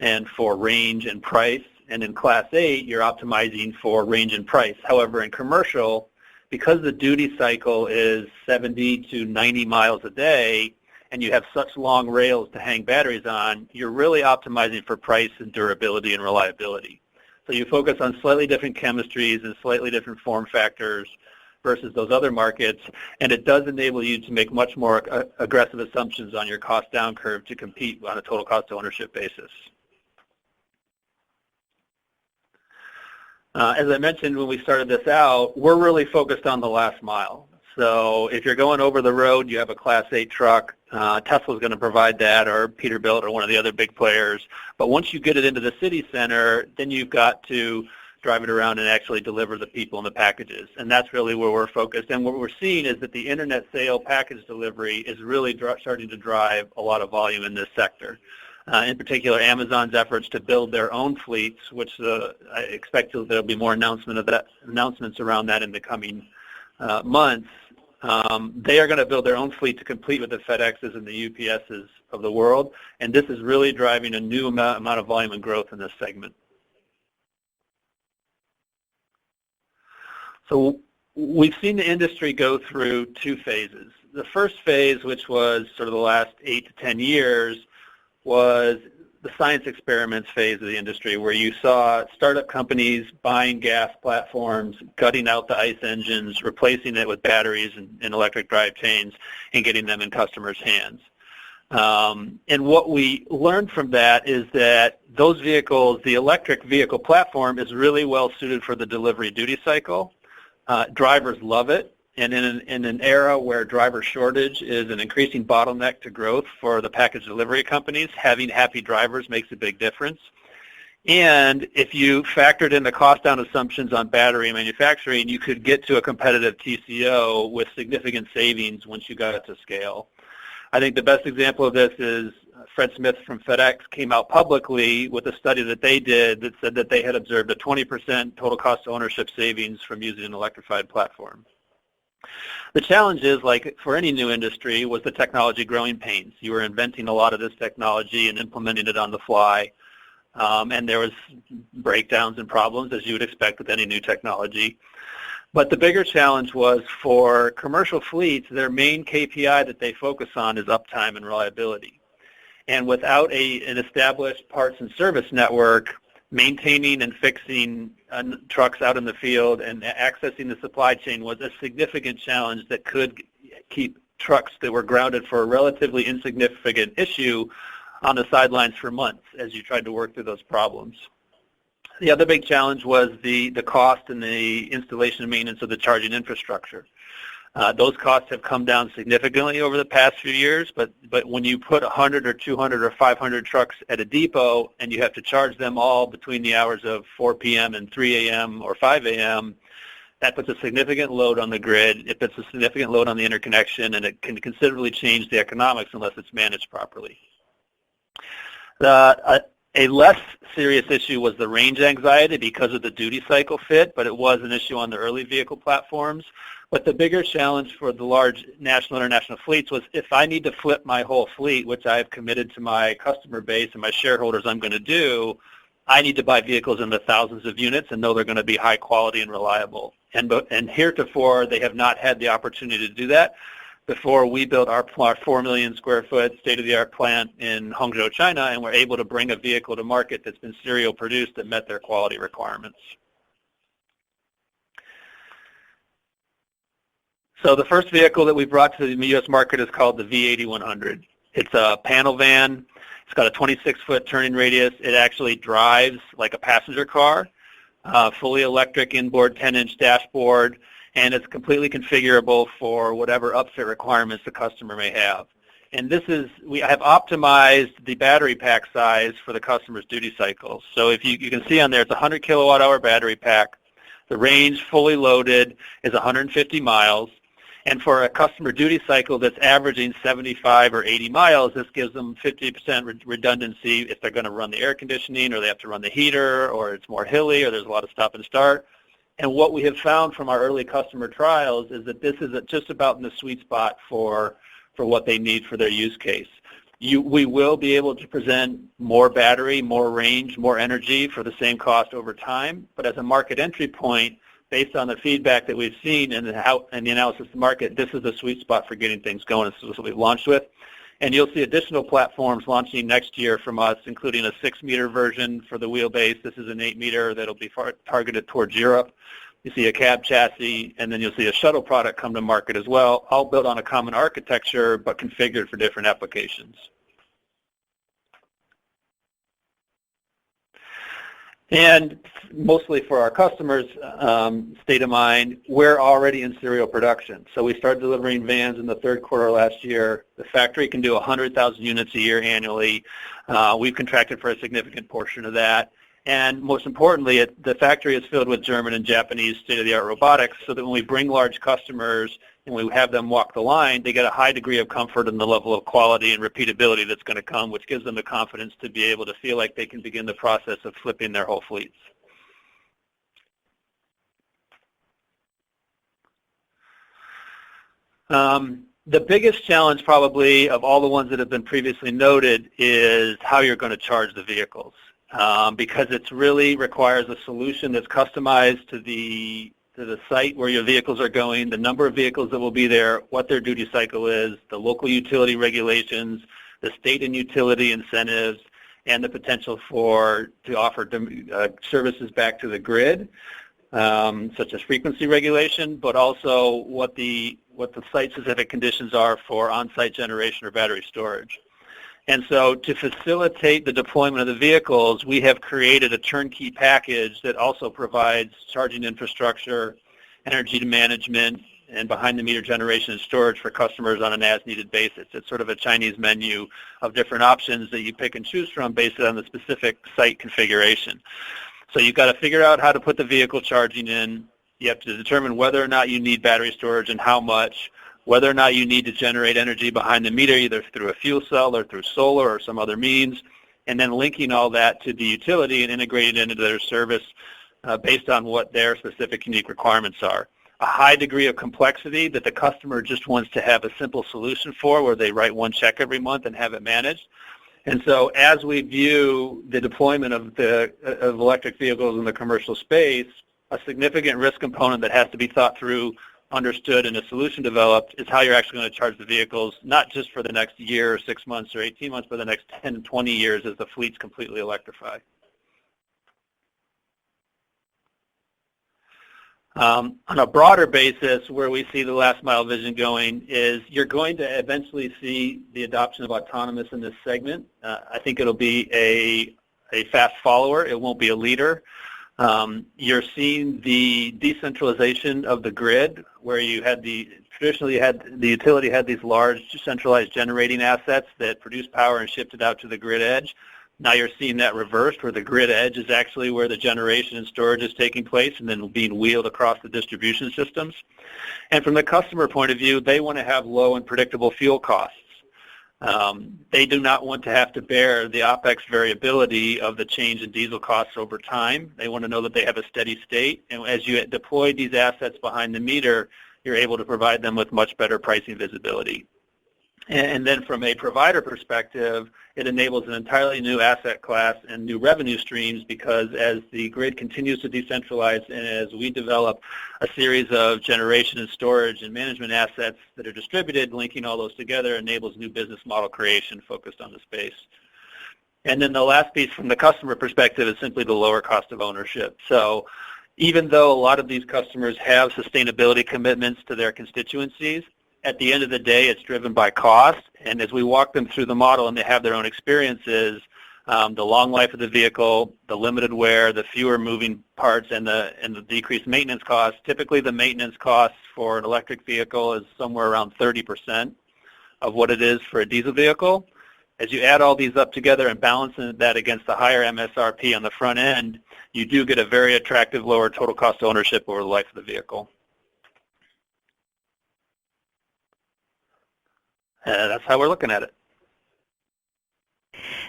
and for range and price. And in Class 8, you're optimizing for range and price. However, in commercial, because the duty cycle is 70 to 90 miles a day and you have such long rails to hang batteries on, you're really optimizing for price and durability and reliability. So you focus on slightly different chemistries and slightly different form factors versus those other markets, and it does enable you to make much more aggressive assumptions on your cost down curve to compete on a total cost of ownership basis. As I mentioned when we started this out, we're really focused on the last mile. So if you're going over the road, you have a Class 8 truck, Tesla's going to provide that, or Peterbilt, or one of the other big players. But once you get it into the city center, then you've got to drive it around and actually deliver the people and the packages. And that's really where we're focused. And what we're seeing is that the internet sale package delivery is really starting to drive a lot of volume in this sector. in particular Amazon's efforts to build their own fleets, which I expect there'll be more announcements around that in the coming months. They are going to build their own fleet to compete with the FedExes and the UPSs of the world, and this is really driving a new amount of volume and growth in this segment. So we've seen the industry go through two phases. The first phase, which was sort of the last 8 to 10 years, was the science experiments phase of the industry, where you saw startup companies buying gas platforms, gutting out the ICE engines, replacing it with batteries and electric drive chains, and getting them in customers' hands. And what we learned from that is that those vehicles, the electric vehicle platform, is really well suited for the delivery duty cycle. Drivers love it. And in an era where driver shortage is an increasing bottleneck to growth for the package delivery companies, having happy drivers makes a big difference. And if you factored in the cost down assumptions on battery manufacturing, you could get to a competitive TCO with significant savings once you got it to scale. I think the best example of this is Fred Smith from FedEx came out publicly with a study that they did that said that they had observed a 20% total cost of ownership savings from using an electrified platform. The challenge is, like for any new industry, was the technology growing pains. You were inventing a lot of this technology and implementing it on the fly, and there was breakdowns and problems, as you would expect with any new technology. But the bigger challenge was for commercial fleets, their main KPI that they focus on is uptime and reliability. And without an established parts and service network, maintaining and fixing trucks out in the field and accessing the supply chain was a significant challenge that could keep trucks that were grounded for a relatively insignificant issue on the sidelines for months as you tried to work through those problems. The other big challenge was the cost and the installation and maintenance of the charging infrastructure. Those costs have come down significantly over the past few years, but when you put 100 or 200 or 500 trucks at a depot and you have to charge them all between the hours of 4 p.m. and 3 a.m. or 5 a.m., that puts a significant load on the grid. It puts a significant load on the interconnection, and it can considerably change the economics unless it's managed properly. A less serious issue was the range anxiety because of the duty cycle fit, but it was an issue on the early vehicle platforms. But the bigger challenge for the large national and international fleets was if I need to flip my whole fleet, which I have committed to my customer base and my shareholders I'm going to do, I need to buy vehicles in the thousands of units and know they're going to be high quality and reliable. And heretofore, they have not had the opportunity to do that. Before we built our 4 million square foot state-of-the-art plant in Hangzhou, China, and we're able to bring a vehicle to market that's been serial produced that met their quality requirements. So the first vehicle that we brought to the U.S. market is called the V8100. It's a panel van. It's got a 26-foot turning radius. It actually drives like a passenger car, fully electric inboard 10-inch dashboard, and it's completely configurable for whatever upfit requirements the customer may have. And we have optimized the battery pack size for the customer's duty cycles. So if you can see on there, it's a 100 kilowatt hour battery pack. The range fully loaded is 150 miles. And for a customer duty cycle that's averaging 75 or 80 miles, this gives them 50% redundancy if they're going to run the air conditioning or they have to run the heater or it's more hilly or there's a lot of stop and start. And what we have found from our early customer trials is that this is just about in the sweet spot for what they need for their use case. We will be able to present more battery, more range, more energy for the same cost over time, but as a market entry point, based on the feedback that we've seen and the analysis of the market, this is the sweet spot for getting things going. This is what we've launched with. And you'll see additional platforms launching next year from us, including a 6-meter version for the wheelbase. This is an 8-meter that'll be targeted towards Europe. You see a cab chassis, and then you'll see a shuttle product come to market as well, all built on a common architecture but configured for different applications. And mostly for our customers' state of mind, we're already in serial production. So we started delivering vans in the third quarter last year. The factory can do 100,000 units a year annually. We've contracted for a significant portion of that. And most importantly, the factory is filled with German and Japanese state-of-the-art robotics so that when we bring large customers and we have them walk the line, they get a high degree of comfort in the level of quality and repeatability that's going to come, which gives them the confidence to be able to feel like they can begin the process of flipping their whole fleets. The biggest challenge probably of all the ones that have been previously noted is how you're going to charge the vehicles, because it really requires a solution that's customized to the site where your vehicles are going, the number of vehicles that will be there, what their duty cycle is, the local utility regulations, the state and utility incentives, and the potential to offer services back to the grid, such as frequency regulation, but also what the site-specific conditions are for on-site generation or battery storage. And so to facilitate the deployment of the vehicles, we have created a turnkey package that also provides charging infrastructure, energy management, and behind-the-meter generation and storage for customers on an as-needed basis. It's sort of a Chinese menu of different options that you pick and choose from based on the specific site configuration. So you've got to figure out how to put the vehicle charging in. You have to determine whether or not you need battery storage and how much, whether or not you need to generate energy behind the meter, either through a fuel cell or through solar or some other means, and then linking all that to the utility and integrating it into their service based on what their specific unique requirements are. A high degree of complexity that the customer just wants to have a simple solution for, where they write one check every month and have it managed. And so as we view the deployment of electric vehicles in the commercial space, a significant risk component that has to be thought through, understood, and a solution developed is how you're actually going to charge the vehicles, not just for the next year or 6 months or 18 months, but the next 10 and 20 years as the fleets completely electrify. On a broader basis, where we see the last mile vision going is you're going to eventually see the adoption of autonomous in this segment. I think it'll be a fast follower. It won't be a leader. You're seeing the decentralization of the grid, where traditionally the utility had these large centralized generating assets that produce power and shipped it out to the grid edge. Now you're seeing that reversed, where the grid edge is actually where the generation and storage is taking place and then being wheeled across the distribution systems. And from the customer point of view, they want to have low and predictable fuel costs. They do not want to have to bear the OPEX variability of the change in diesel costs over time. They want to know that they have a steady state. And as you deploy these assets behind the meter, you're able to provide them with much better pricing visibility. And then from a provider perspective, it enables an entirely new asset class and new revenue streams, because as the grid continues to decentralize and as we develop a series of generation and storage and management assets that are distributed, linking all those together enables new business model creation focused on the space. And then the last piece from the customer perspective is simply the lower cost of ownership. So even though a lot of these customers have sustainability commitments to their constituencies, at the end of the day, it's driven by cost, and as we walk them through the model and they have their own experiences, the long life of the vehicle, the limited wear, the fewer moving parts, and the decreased maintenance costs. Typically, the maintenance costs for an electric vehicle is somewhere around 30% of what it is for a diesel vehicle. As you add all these up together and balance that against the higher MSRP on the front end, you do get a very attractive lower total cost of ownership over the life of the vehicle. That's how we're looking at it.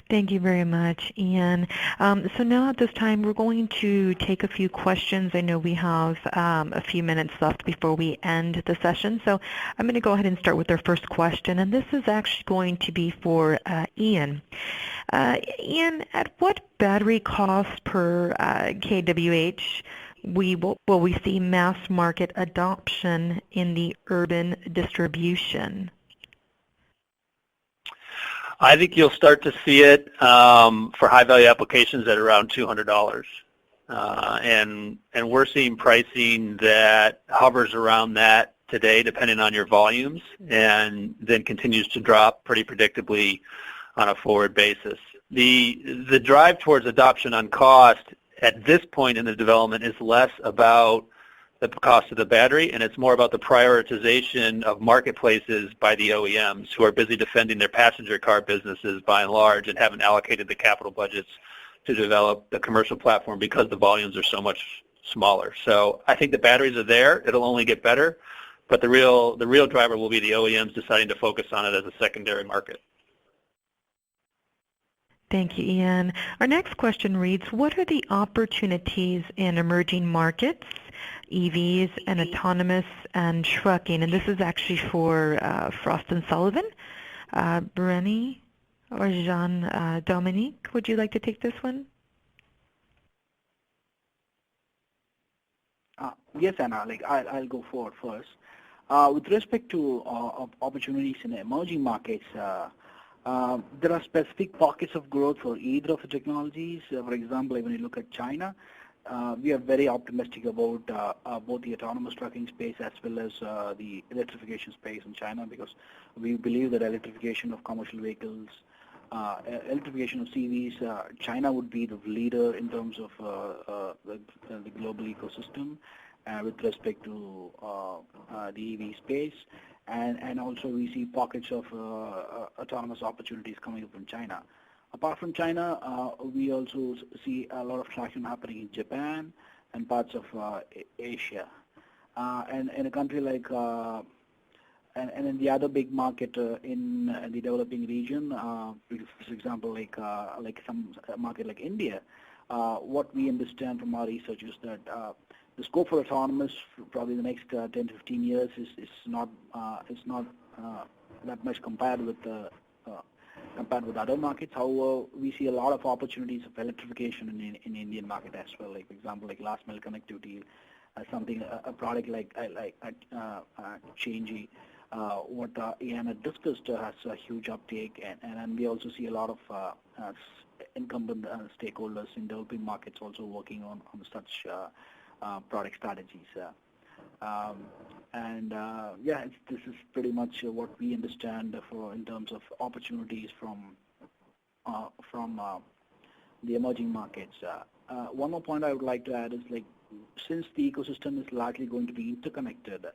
Thank you very much, Ian. So now at this time, we're going to take a few questions. I know we have a few minutes left before we end the session, so I'm going to go ahead and start with our first question, and this is actually going to be for Ian. Ian, at what battery cost per kWh will we see mass market adoption in the urban distribution? I think you'll start to see it for high-value applications at around $200. And we're seeing pricing that hovers around that today, depending on your volumes, and then continues to drop pretty predictably on a forward basis. The drive towards adoption on cost at this point in the development is less about the cost of the battery, and it's more about the prioritization of marketplaces by the OEMs, who are busy defending their passenger car businesses by and large and haven't allocated the capital budgets to develop the commercial platform because the volumes are so much smaller. So I think the batteries are there. It'll only get better. But the real driver will be the OEMs deciding to focus on it as a secondary market. Thank you, Ian. Our next question reads, what are the opportunities in emerging markets, EVs and autonomous and trucking? And this is actually for Frost & Sullivan. Bernie or Jean-Dominique, would you like to take this one? Yes, Anna, I'll go forward first. With respect to opportunities in emerging markets, there are specific pockets of growth for either of the technologies. For example, when you look at China, we are very optimistic about both the autonomous trucking space as well as the electrification space in China, because we believe that electrification of commercial vehicles, electrification of CVs, China would be the leader in terms of the global ecosystem with respect to the EV space. And also we see pockets of autonomous opportunities coming up from China. Apart from China, we also see a lot of traction happening in Japan and parts of Asia. And in a country like, and in the other big market in the developing region, for example, like some market like India, what we understand from our research is that the scope for autonomous probably the next 10 to 15 years is not that much compared with other markets. However, we see a lot of opportunities of electrification in the Indian market as well. Like for example, like last mile connectivity, a product like Changey, what Ian had discussed has a huge uptake, and we also see a lot of incumbent stakeholders in developing markets also working on such product strategies. This is pretty much what we understand in terms of opportunities from the emerging markets. One more point I would like to add is, like, since the ecosystem is largely going to be interconnected,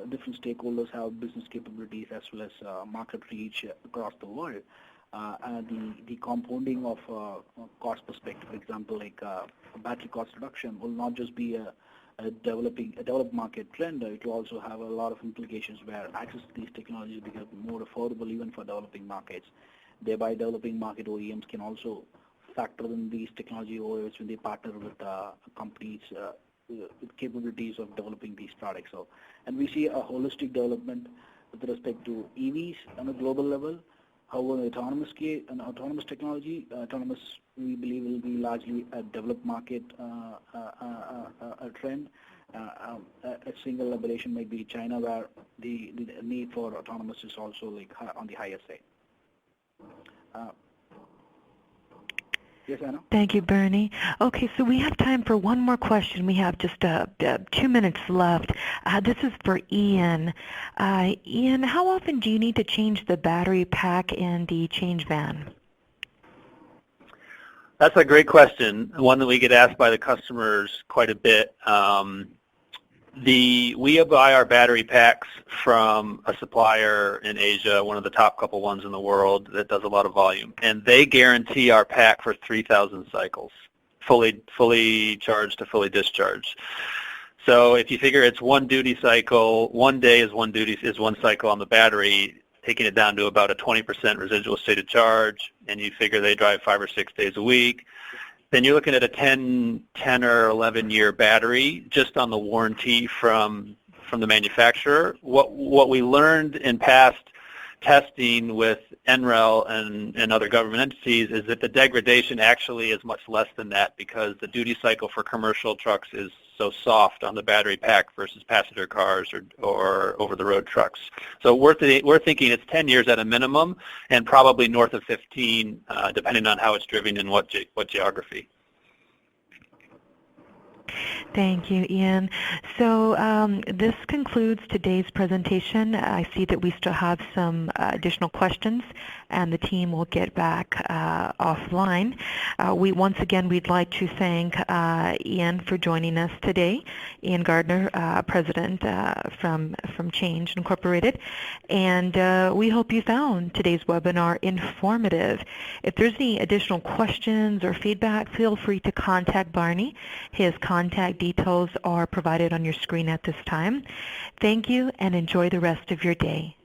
different stakeholders have business capabilities as well as market reach across the world. The compounding of cost perspective, for example, like battery cost reduction, will not just be a developed market trend. It will also have a lot of implications where access to these technologies become more affordable even for developing markets. Thereby, developing market OEMs can also factor in these technology OEMs when they partner with companies with capabilities of developing these products. So, and we see a holistic development with respect to EVs on a global level. However, autonomous technology, we believe will be largely a developed market a trend. A single aberration might be China, where the need for autonomous is also like on the higher side. Yes, Anna? Thank you, Bernie. Okay, so we have time for one more question. We have just 2 minutes left. This is for Ian. Ian, how often do you need to change the battery pack in the change van? That's a great question, one that we get asked by the customers quite a bit. We buy our battery packs from a supplier in Asia, one of the top couple ones in the world that does a lot of volume, and they guarantee our pack for 3,000 cycles, fully charged to fully discharged. So if you figure it's one duty cycle, one day is one cycle on the battery, taking it down to about a 20% residual state of charge, and you figure they drive 5 or 6 days a week, then you're looking at a 10 or 11-year battery just on the warranty from the manufacturer. What we learned in past testing with NREL and other government entities is that the degradation actually is much less than that, because the duty cycle for commercial trucks is so soft on the battery pack versus passenger cars or over-the-road trucks. So we're thinking it's 10 years at a minimum, and probably north of 15, depending on how it's driven and what geography. Thank you, Ian. So this concludes today's presentation. I see that we still have some additional questions, and the team will get back offline. Once again, we'd like to thank Ian for joining us today, Ian Gardner, President from Change Incorporated. And we hope you found today's webinar informative. If there's any additional questions or feedback, feel free to contact Barney. His contact details are provided on your screen at this time. Thank you and enjoy the rest of your day.